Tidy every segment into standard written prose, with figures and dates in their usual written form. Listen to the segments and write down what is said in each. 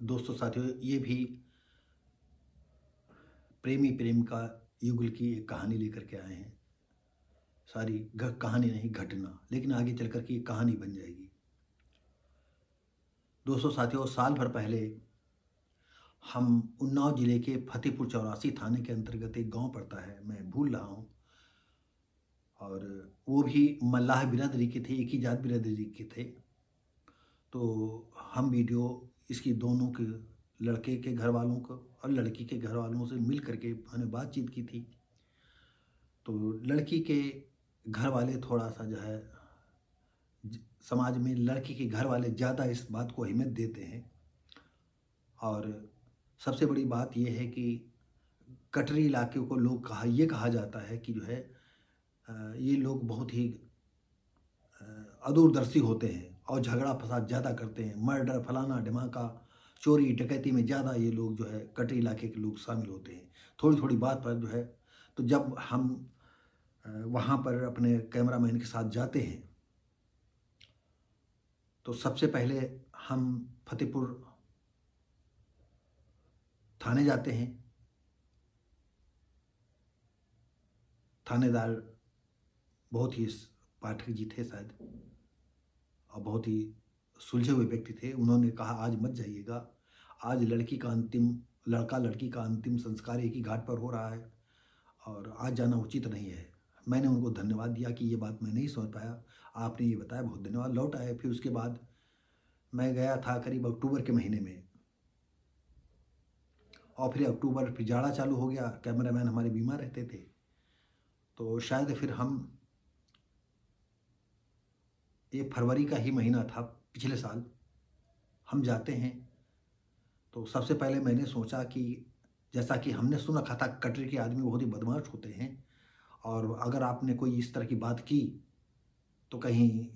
दोस्तों साथियों, ये भी प्रेमी प्रेमिका युगल की एक कहानी लेकर के आए हैं। सारी कहानी नहीं, घटना, लेकिन आगे चल कर के ये कहानी बन जाएगी। दोस्तों साथियों, साल भर पहले हम उन्नाव जिले के फतेहपुर चौरासी थाने के अंतर्गत एक गांव पड़ता है, मैं भूल रहा हूं, और वो भी मल्लाह बिरादरी के थे, एक ही जात बिरादरी के थे। तो हम वीडियो इसकी दोनों के, लड़के के घर वालों को और लड़की के घर वालों से मिल करके हमने बातचीत की थी। तो लड़की के घर वाले थोड़ा सा जो है, समाज में लड़की के घर वाले ज़्यादा इस बात को अहमियत देते हैं। और सबसे बड़ी बात यह है कि कटरी इलाके को लोग ये कहा जाता है कि जो है ये लोग बहुत ही अदूरदर्शी होते हैं और झगड़ा फसाद ज़्यादा करते हैं। मर्डर, फलाना ढिमाका, चोरी डकैती में ज़्यादा ये लोग जो है कटरी इलाके के लोग शामिल होते हैं। थोड़ी थोड़ी बात पर जो है, तो जब हम वहाँ पर अपने कैमरामैन के साथ जाते हैं तो सबसे पहले हम फतेहपुर थाने जाते हैं। थानेदार बहुत ही पाठक जी थे शायद, और बहुत ही सुलझे हुए व्यक्ति थे। उन्होंने कहा आज मत जाइएगा, आज लड़का लड़की का अंतिम संस्कार एक ही घाट पर हो रहा है और आज जाना उचित नहीं है। मैंने उनको धन्यवाद दिया कि ये बात मैं नहीं समझ पाया, आपने ये बताया, बहुत धन्यवाद। लौट आए। फिर उसके बाद मैं गया था करीब अक्टूबर के महीने में, और फिर अक्टूबर फिर जाड़ा चालू हो गया, कैमरामैन हमारे बीमार रहते थे, तो शायद फिर हम, ये फरवरी का ही महीना था पिछले साल, हम जाते हैं। तो सबसे पहले मैंने सोचा कि जैसा कि हमने सुन रखा था कटरे के आदमी बहुत ही बदमाश होते हैं, और अगर आपने कोई इस तरह की बात की तो कहीं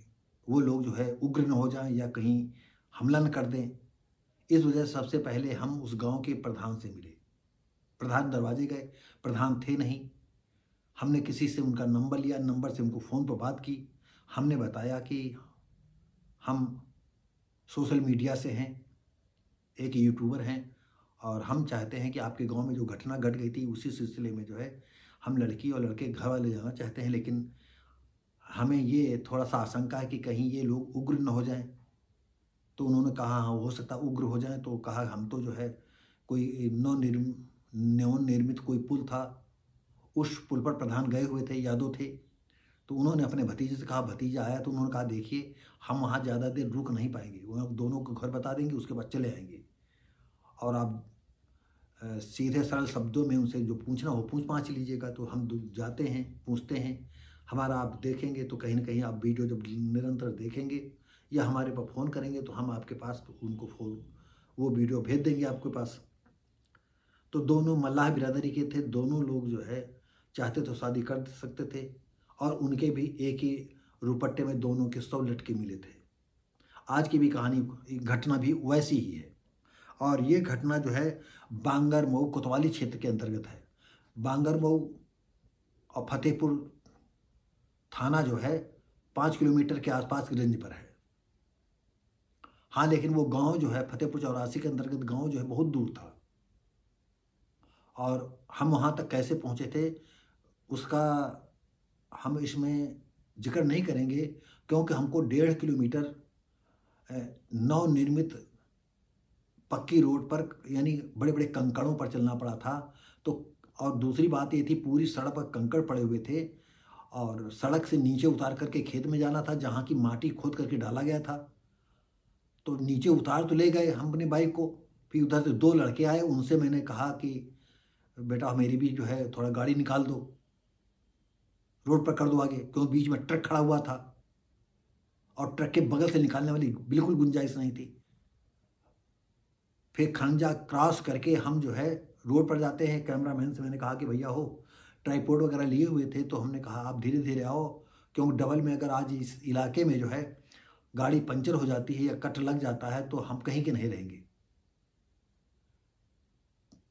वो लोग जो है उग्र न हो जाएं या कहीं हमला न कर दें। इस वजह से सबसे पहले हम उस गांव के प्रधान से मिले। प्रधान दरवाजे गए, प्रधान थे नहीं। हमने किसी से उनका नंबर लिया, नंबर से उनको फ़ोन पर बात की। हमने बताया कि हम सोशल मीडिया से हैं, एक यूट्यूबर हैं, और हम चाहते हैं कि आपके गांव में जो घटना घट गई थी उसी सिलसिले में जो है हम लड़की और लड़के घर वाले जाना चाहते हैं, लेकिन हमें ये थोड़ा सा आशंका है कि कहीं ये लोग उग्र न हो जाएं। तो उन्होंने कहा हाँ हो सकता उग्र हो जाएं। तो कहा हम तो जो है कोई नवनिर्मित कोई पुल था, उस पुल पर प्रधान गए हुए थे, यादव थे। तो उन्होंने अपने भतीजे से कहा, भतीजा आया, तो उन्होंने कहा देखिए हम वहाँ ज़्यादा देर रुक नहीं पाएंगे, वो दोनों को घर बता देंगे, उसके बाद चले आएंगे, और आप सीधे सरल शब्दों में उनसे जो पूछना हो पूछ पाछ लीजिएगा। तो हम जाते हैं, पूछते हैं, हमारा आप देखेंगे तो कहीं ना कहीं आप वीडियो जब निरंतर देखेंगे या हमारे पास फ़ोन करेंगे तो हम आपके पास उनको वो वीडियो भेज देंगे आपके पास। तो दोनों मल्लाह बिरादरी के थे, दोनों लोग जो है चाहते तो शादी कर सकते थे, और उनके भी एक ही रुपट्टे में दोनों के 100 लटके मिले थे। आज की भी कहानी, घटना भी वैसी ही है, और ये घटना जो है बांगर मऊ कोतवाली क्षेत्र के अंतर्गत है। बांगर मऊ और फतेहपुर थाना जो है 5 किलोमीटर के आसपास की रेंज पर है। हाँ, लेकिन वो गांव जो है फतेहपुर चौरासी के अंतर्गत गांव जो है बहुत दूर था, और हम वहाँ तक कैसे पहुँचे थे उसका हम इसमें जिक्र नहीं करेंगे, क्योंकि हमको 1.5 किलोमीटर नवनिर्मित पक्की रोड पर, यानी बड़े बड़े कंकड़ों पर चलना पड़ा था। तो और दूसरी बात ये थी, पूरी सड़क पर कंकड़ पड़े हुए थे, और सड़क से नीचे उतार करके खेत में जाना था जहाँ की माटी खोद करके डाला गया था। तो नीचे उतार तो ले गए हम अपनी बाइक को, फिर उधर से 2 लड़के आए, उनसे मैंने कहा कि बेटा मेरी भी जो है थोड़ा गाड़ी निकाल दो, रोड पर कर दो आगे, क्योंकि बीच में ट्रक खड़ा हुआ था और ट्रक के बगल से निकालने वाली बिल्कुल गुंजाइश नहीं थी। फिर खंजा क्रॉस करके हम जो है रोड पर जाते हैं। कैमरामैन से मैंने कहा कि भैया हो, ट्राईपोड वगैरह लिए हुए थे, तो हमने कहा आप धीरे धीरे आओ, क्योंकि डबल में अगर आज इस इलाके में जो है गाड़ी पंचर हो जाती है या कट लग जाता है तो हम कहीं के नहीं रहेंगे।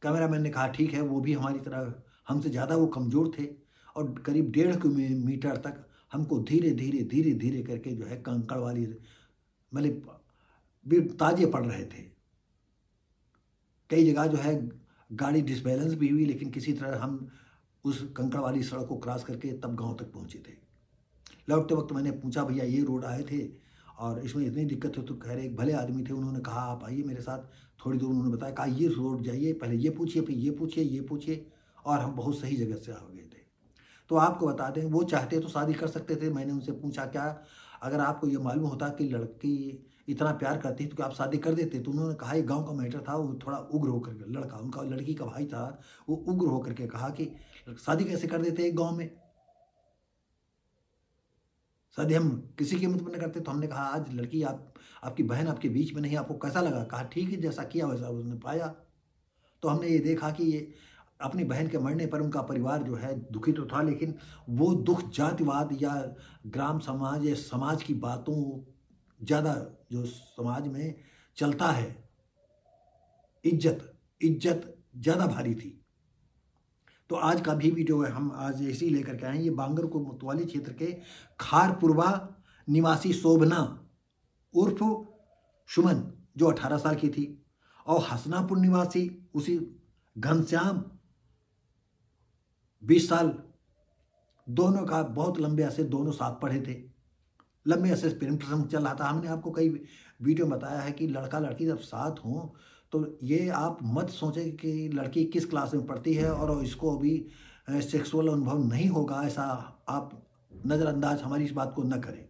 कैमरामैन ने कहा ठीक है, वो भी हमारी तरह हमसे ज़्यादा वो कमज़ोर थे, और करीब 1.5 किलोमीटर तक हमको धीरे धीरे धीरे धीरे करके जो है कंकड़ वाली मतलब भी ताजे पड़ रहे थे। कई जगह जो है गाड़ी डिसबैलेंस भी हुई, लेकिन किसी तरह हम उस कंकड़ वाली सड़क को क्रॉस करके तब गांव तक पहुंचे थे। लौटते वक्त मैंने पूछा, भैया ये रोड आए थे और इसमें इतनी दिक्कत है? तो कह रहे एक भले आदमी थे, उन्होंने कहा आप आइए मेरे साथ। थोड़ी दूर उन्होंने बताया, कहा ये रोड जाइए, पहले ये पूछिए, फिर ये पूछिए, ये पूछिए, और हम बहुत सही जगह से आ गए थे। तो आपको बता दें, वो चाहते तो शादी कर सकते थे। मैंने उनसे पूछा, क्या अगर आपको ये मालूम होता कि लड़की इतना प्यार करती है तो क्या आप शादी कर देते? तो उन्होंने कहा, ये गांव का मैटर था। वो थोड़ा उग्र होकर के, लड़का उनका लड़की का भाई था, वो उग्र होकर के कहा कि शादी कैसे कर देते एक गांव में, शादी हम किसी कीमत पर न करते। तो हमने कहा, आज लड़की आपकी बहन आपके बीच में नहीं, आपको कैसा लगा? कहा ठीक है, जैसा किया वैसा उसने पाया। तो हमने ये देखा कि ये अपनी बहन के मरने पर उनका परिवार जो है दुखी तो था, लेकिन वो दुख जातिवाद या ग्राम समाज या समाज की बातों ज़्यादा, जो समाज में चलता है, इज्जत इज्जत ज़्यादा भारी थी। तो आज का भी वीडियो है, हम आज ऐसे ही लेकर के आए हैं। ये बांगर को मुतवाली क्षेत्र के खारपुरवा निवासी शोभना उर्फ सुमन, जो 18 साल की थी, और हसनापुर निवासी उसी घनश्याम 20 साल, दोनों का बहुत लंबे अरसे दोनों साथ पढ़े थे। लंबे अरसे से प्रेम प्रसंग चल रहा था। हमने आपको कई वीडियो में बताया है कि लड़का लड़की जब साथ हों तो ये आप मत सोचें कि लड़की किस क्लास में पढ़ती है और इसको अभी सेक्सुअल अनुभव नहीं होगा, ऐसा आप नज़रअंदाज हमारी इस बात को न करें,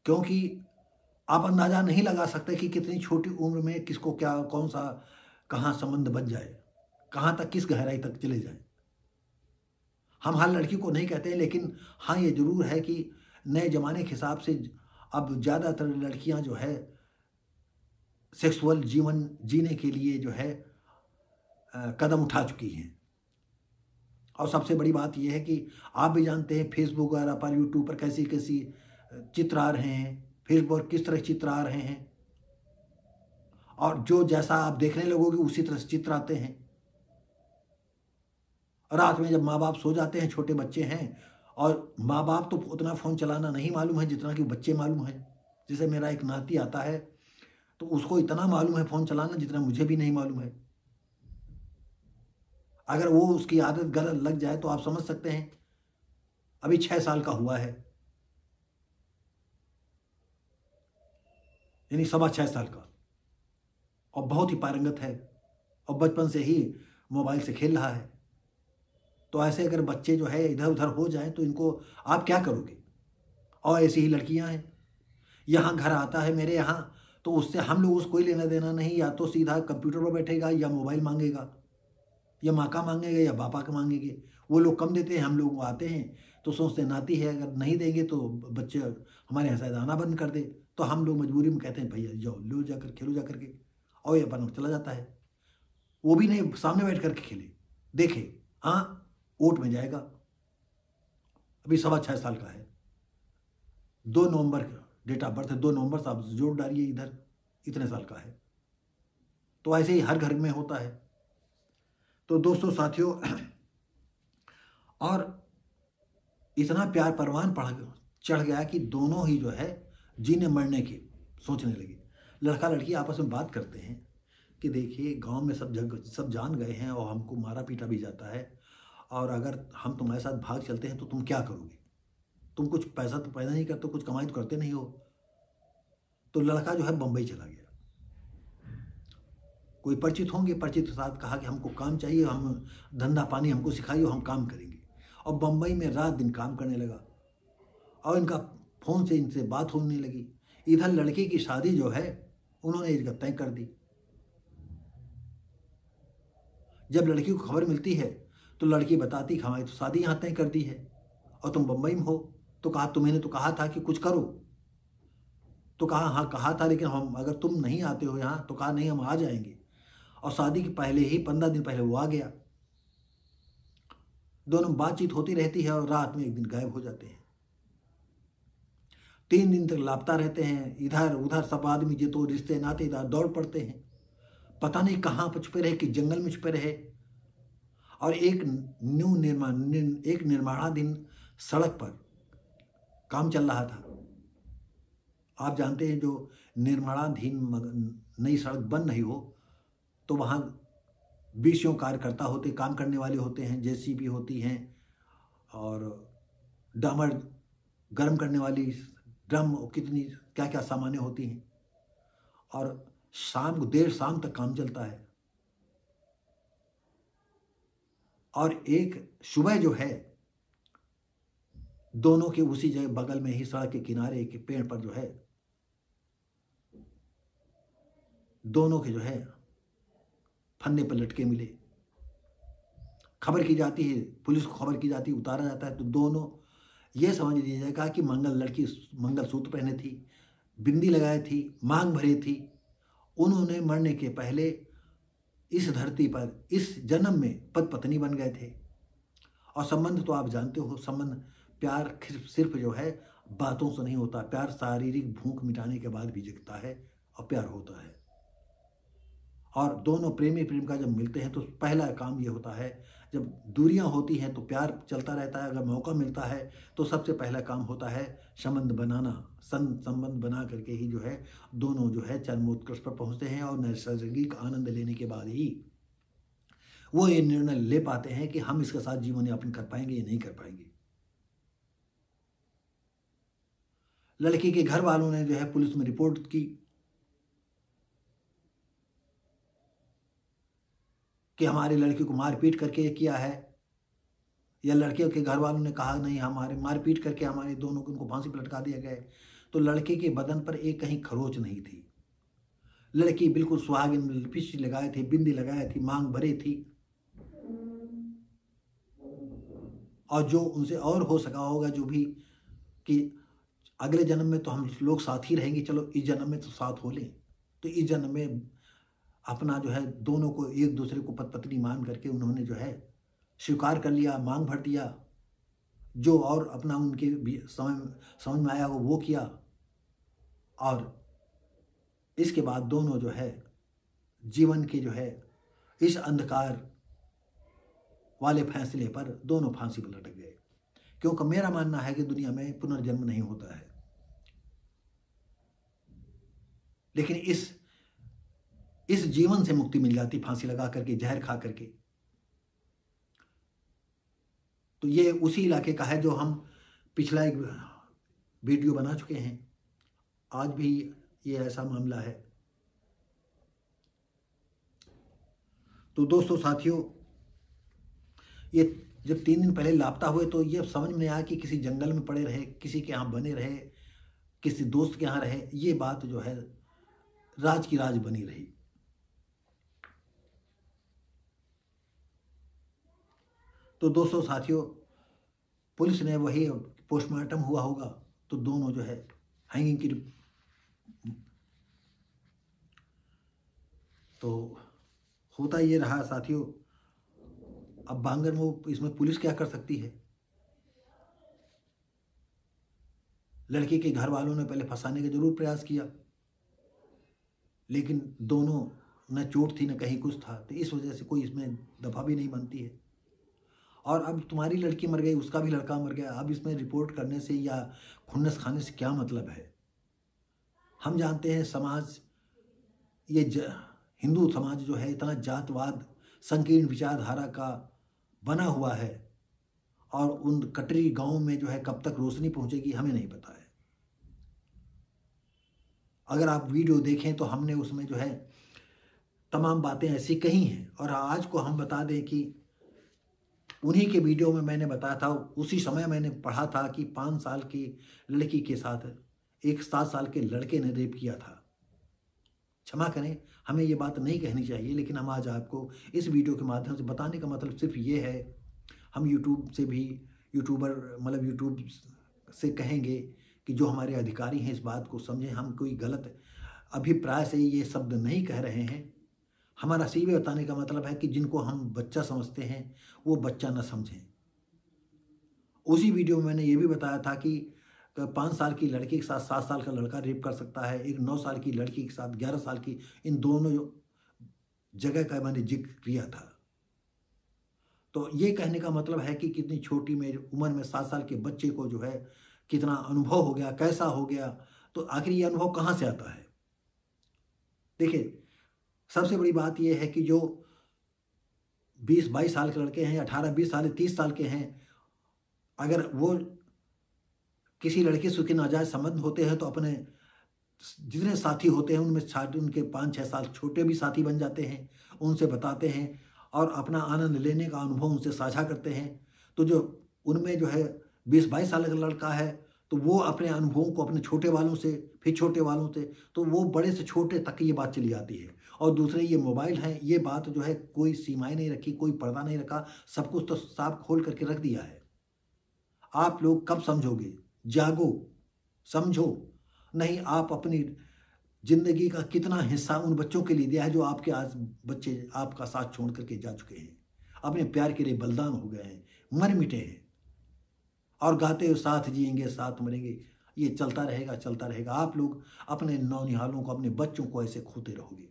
क्योंकि आप अंदाज़ा नहीं लगा सकते कि कितनी छोटी उम्र में किसको क्या कौन सा कहाँ संबंध बन जाए, कहाँ तक किस गहराई तक चले जाए। हम हर लड़की को नहीं कहते हैं, लेकिन हाँ ये ज़रूर है कि नए ज़माने के हिसाब से अब ज़्यादातर लड़कियां जो है सेक्सुअल जीवन जीने के लिए जो है कदम उठा चुकी हैं। और सबसे बड़ी बात यह है कि आप भी जानते हैं फेसबुक वगैरह पर, यूट्यूब पर कैसी कैसी चित्र आ रहे हैं, फेसबुक पर किस तरह चित्र आ रहे हैं, और जो जैसा आप देखने लगोगे उसी तरह से चित्र आते हैं। रात में जब माँ बाप सो जाते हैं, छोटे बच्चे हैं, और माँ बाप तो उतना फ़ोन चलाना नहीं मालूम है जितना कि बच्चे मालूम है। जैसे मेरा एक नाती आता है तो उसको इतना मालूम है फ़ोन चलाना जितना मुझे भी नहीं मालूम है। अगर वो उसकी आदत गलत लग जाए तो आप समझ सकते हैं। अभी 6 साल का हुआ है, यानी 6.25 साल का, और बहुत ही पारंगत है और बचपन से ही मोबाइल से खेल रहा है। तो ऐसे अगर बच्चे जो है इधर उधर हो जाएं तो इनको आप क्या करोगे? और ऐसी ही लड़कियां हैं, यहाँ घर आता है मेरे यहाँ तो उससे हम लोग उसको कोई लेना देना नहीं, या तो सीधा कंप्यूटर पर बैठेगा या मोबाइल मांगेगा, या माँ का मांगेगा या पापा का मांगेंगे। वो लोग कम देते हैं, हम लोग आते हैं तो सोचते हैं नाती है, अगर नहीं देंगे तो बच्चे हमारे यहाँ शायद आना बंद कर दे। तो हम लोग मजबूरी में कहते हैं भैया जाओ लो जाकर खेलो जा करके, और ये अपन चला जाता है। वो भी नहीं सामने बैठ करके खेले, देखे, हाँ ओट में जाएगा। अभी 6.25 साल का है, 2 नवंबर का डेट ऑफ बर्थ है, 2 नवंबर से आप जोड़ डालिए इधर, इतने साल का है। तो ऐसे ही हर घर में होता है। तो दोस्तों साथियों, और इतना प्यार परवान चढ़ गया कि दोनों ही जो है जीने मरने की सोचने लगे। लड़का लड़की आपस में बात करते हैं कि देखिए गांव में सब जान गए हैं और हमको मारा पीटा भी जाता है, और अगर हम तुम्हारे साथ भाग चलते हैं तो तुम क्या करोगे? तुम कुछ पैसा तो पैदा नहीं करते, कुछ कमाई तो करते नहीं हो। तो लड़का जो है बम्बई चला गया। कोई परिचित होंगे, परिचित के साथ कहा कि हमको काम चाहिए, हम धंधा पानी हमको सिखाइए, हम काम करेंगे। और बम्बई में रात दिन काम करने लगा, और इनका फ़ोन से इनसे बात होने लगी। इधर लड़की की शादी जो है उन्होंने एक जगह तय कर दी। जब लड़की को खबर मिलती है तो लड़की बताती कि हमारी तो शादी यहाँ तय कर दी है और तुम बम्बई में हो। तो कहा तुम्हें तो कहा था कि कुछ करो। तो कहा हाँ कहा था, लेकिन हम अगर तुम नहीं आते हो यहाँ, तो कहा नहीं हम आ जाएंगे। और शादी के पहले ही 15 दिन पहले वो आ गया। दोनों बातचीत होती रहती है और रात में एक दिन गायब हो जाते हैं। 3 दिन तक लापता रहते हैं। इधर उधर सब आदमी जो तो रिश्ते नाते इधर दौड़ पड़ते हैं, पता नहीं कहाँ पर छुपे रहे, कि जंगल में छुपे रहे। और एक निर्माणाधीन सड़क पर काम चल रहा था, आप जानते हैं जो निर्माणाधीन नई सड़क बन रही हो तो वहाँ 20 कार्यकर्ता होते, काम करने वाले होते हैं, जेसीबी होती हैं और डामर गर्म करने वाली ड्रम, कितनी क्या क्या सामानें होती हैं, और शाम को देर शाम तक काम चलता है। और एक सुबह जो है, दोनों के उसी जगह बगल में ही सड़क के किनारे के पेड़ पर जो है दोनों के जो है फंदे पर लटके मिले। खबर की जाती है, पुलिस को खबर की जाती है, उतारा जाता है तो दोनों ये समझ लिया जाएगा कि लड़की मंगलसूत्र पहने थी, बिंदी लगाई थी, मांग भरी थी। उन्होंने मरने के पहले इस धरती पर इस जन्म में पति पत्नी बन गए थे। और संबंध तो आप जानते हो, संबंध प्यार सिर्फ जो है बातों से नहीं होता, प्यार शारीरिक भूख मिटाने के बाद भी जगता है और प्यार होता है। और दोनों प्रेमी प्रेमिका जब मिलते हैं तो पहला काम ये होता है, जब दूरियां होती हैं तो प्यार चलता रहता है, अगर मौका मिलता है तो सबसे पहला काम होता है संबंध बनाना। संबंध बना करके ही जो है दोनों जो है चरमोत्कर्ष पर पहुंचते हैं और नैसर्गिक आनंद लेने के बाद ही वो ये निर्णय ले पाते हैं कि हम इसके साथ जीवन यापन कर पाएंगे या नहीं कर पाएंगे। लड़की के घर वालों ने जो है पुलिस में रिपोर्ट की कि हमारी लड़की को मारपीट करके किया है, या लड़के के घर वालों ने कहा नहीं हमारे मारपीट करके हमारे दोनों को उनको फांसी पर लटका दिया गया है। तो लड़के के बदन पर एक कहीं खरोच नहीं थी। लड़की बिल्कुल सुहागिन लिपस्टिक लगाए थे, बिंदी लगाए थी, मांग भरे थी, और जो उनसे और हो सका होगा जो भी कि अगले जन्म में तो हम लोग साथ ही रहेंगे, चलो इस जन्म में तो साथ हो लें। तो इस जन्म में अपना जो है दोनों को एक दूसरे को पति पत्नी मान करके उन्होंने जो है स्वीकार कर लिया, मांग भर दिया, जो और अपना उनके समझ में आया वो किया। और इसके बाद दोनों जो है जीवन के जो है इस अंधकार वाले फैसले पर दोनों फांसी पर लटक गए, क्योंकि मेरा मानना है कि दुनिया में पुनर्जन्म नहीं होता है। लेकिन इस जीवन से मुक्ति मिल जाती फांसी लगा करके, जहर खा करके। तो ये उसी इलाके का है जो हम पिछला एक वीडियो बना चुके हैं। आज भी ये ऐसा मामला है। तो दोस्तों साथियों, ये जब 3 दिन पहले लापता हुए तो ये समझ में आया कि किसी जंगल में पड़े रहे, किसी के यहाँ बने रहे, किसी दोस्त के यहाँ रहे, ये बात जो है राज की राज बनी रही। तो दोस्तों साथियों, पुलिस ने वही पोस्टमार्टम हुआ होगा तो दोनों जो है हैंगिंग की, तो होता ये रहा साथियों। अब बांगर में इसमें पुलिस क्या कर सकती है? लड़की के घर वालों ने पहले फंसाने का जरूर प्रयास किया, लेकिन दोनों न चोट थी न कहीं कुछ था, तो इस वजह से कोई इसमें दफा भी नहीं बनती है। और अब तुम्हारी लड़की मर गई, उसका भी लड़का मर गया, अब इसमें रिपोर्ट करने से या खुन्नस खाने से क्या मतलब है? हम जानते हैं समाज, ये हिंदू समाज जो है इतना जातवाद संकीर्ण विचारधारा का बना हुआ है, और उन कटरी गांव में जो है कब तक रोशनी पहुंचेगी हमें नहीं पता है। अगर आप वीडियो देखें तो हमने उसमें जो है तमाम बातें ऐसी कही हैं, और आज को हम बता दें कि उन्हीं के वीडियो में मैंने बताया था, उसी समय मैंने पढ़ा था कि 5 साल की लड़की के साथ एक 7 साल के लड़के ने रेप किया था। क्षमा करें, हमें ये बात नहीं कहनी चाहिए, लेकिन हम आज आपको इस वीडियो के माध्यम से बताने का मतलब सिर्फ ये है, हम यूट्यूब से भी यूट्यूब से कहेंगे कि जो हमारे अधिकारी हैं इस बात को समझें। हम कोई गलत अभिप्राय से ये शब्द नहीं कह रहे हैं। हमारा सीधे बताने का मतलब है कि जिनको हम बच्चा समझते हैं वो बच्चा न समझें। उसी वीडियो में मैंने ये भी बताया था कि 5 साल की लड़की के साथ 7 साल का लड़का रेप कर सकता है, एक 9 साल की लड़की के साथ 11 साल की, इन दोनों जगह का मैंने जिक्र किया था। तो ये कहने का मतलब है कि कितनी छोटी में उम्र में 7 साल के बच्चे को जो है कितना अनुभव हो गया, कैसा हो गया, तो आखिर ये अनुभव कहाँ से आता है? देखिए, सबसे बड़ी बात ये है कि जो 20-22 साल के लड़के हैं, 18-20 साल, 30 साल के हैं, अगर वो किसी लड़के से उसके नाजायज़ संबंध होते हैं तो अपने जितने साथी होते हैं उनमें साथ उनके 5-6 साल छोटे भी साथी बन जाते हैं, उनसे बताते हैं और अपना आनंद लेने का अनुभव उनसे साझा करते हैं। तो जो उनमें जो है 20-22 साल का लड़का है, तो वो अपने अनुभवों को अपने छोटे वालों से, फिर छोटे वालों से, तो वो बड़े से छोटे तक ये बात चली आती है। और दूसरे ये मोबाइल हैं, ये बात जो है कोई सीमाएँ नहीं रखी, कोई पर्दा नहीं रखा, सब कुछ तो साफ खोल करके रख दिया है। आप लोग कब समझोगे? जागो, समझो। नहीं, आप अपनी ज़िंदगी का कितना हिस्सा उन बच्चों के लिए दिया है जो आपके आज बच्चे आपका साथ छोड़ कर के जा चुके हैं। अपने प्यार के लिए बलिदान हो गए हैं, मर मिटे हैं और गाते हुए साथ जिएँगे, साथ मरेंगे। ये चलता रहेगा, चलता रहेगा। आप लोग अपने नौनिहालों को, अपने बच्चों को ऐसे खोते रहोगे।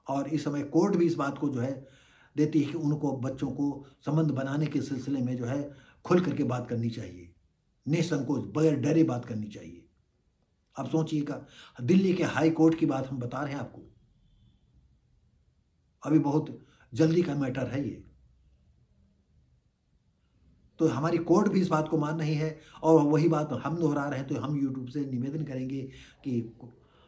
और इस समय कोर्ट भी इस बात को जो है देती है कि उनको बच्चों को संबंध बनाने के सिलसिले में जो है खुल करके बात करनी चाहिए, निसंकोच बगैर डरे बात करनी चाहिए। अब सोचिएगा, दिल्ली के हाई कोर्ट की बात हम बता रहे हैं आपको, अभी बहुत जल्दी का मैटर है ये। तो हमारी कोर्ट भी इस बात को मान रही है और वही बात हम दोहरा रहे हैं। तो हम यूट्यूब से निवेदन करेंगे कि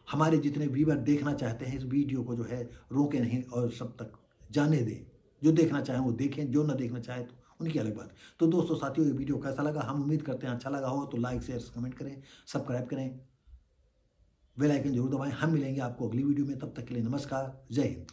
हमारे जितने व्यूअर देखना चाहते हैं इस वीडियो को जो है रोके नहीं और सब तक जाने दें। जो देखना चाहें वो देखें, जो ना देखना चाहे तो उनकी अलग बात। तो दोस्तों साथियों, ये वीडियो कैसा लगा? हम उम्मीद करते हैं अच्छा लगा हो तो लाइक शेयर कमेंट करें, सब्सक्राइब करें, बेल आइकन जरूर दबाएं। हम मिलेंगे आपको अगली वीडियो में, तब तक के लिए नमस्कार, जय हिंद।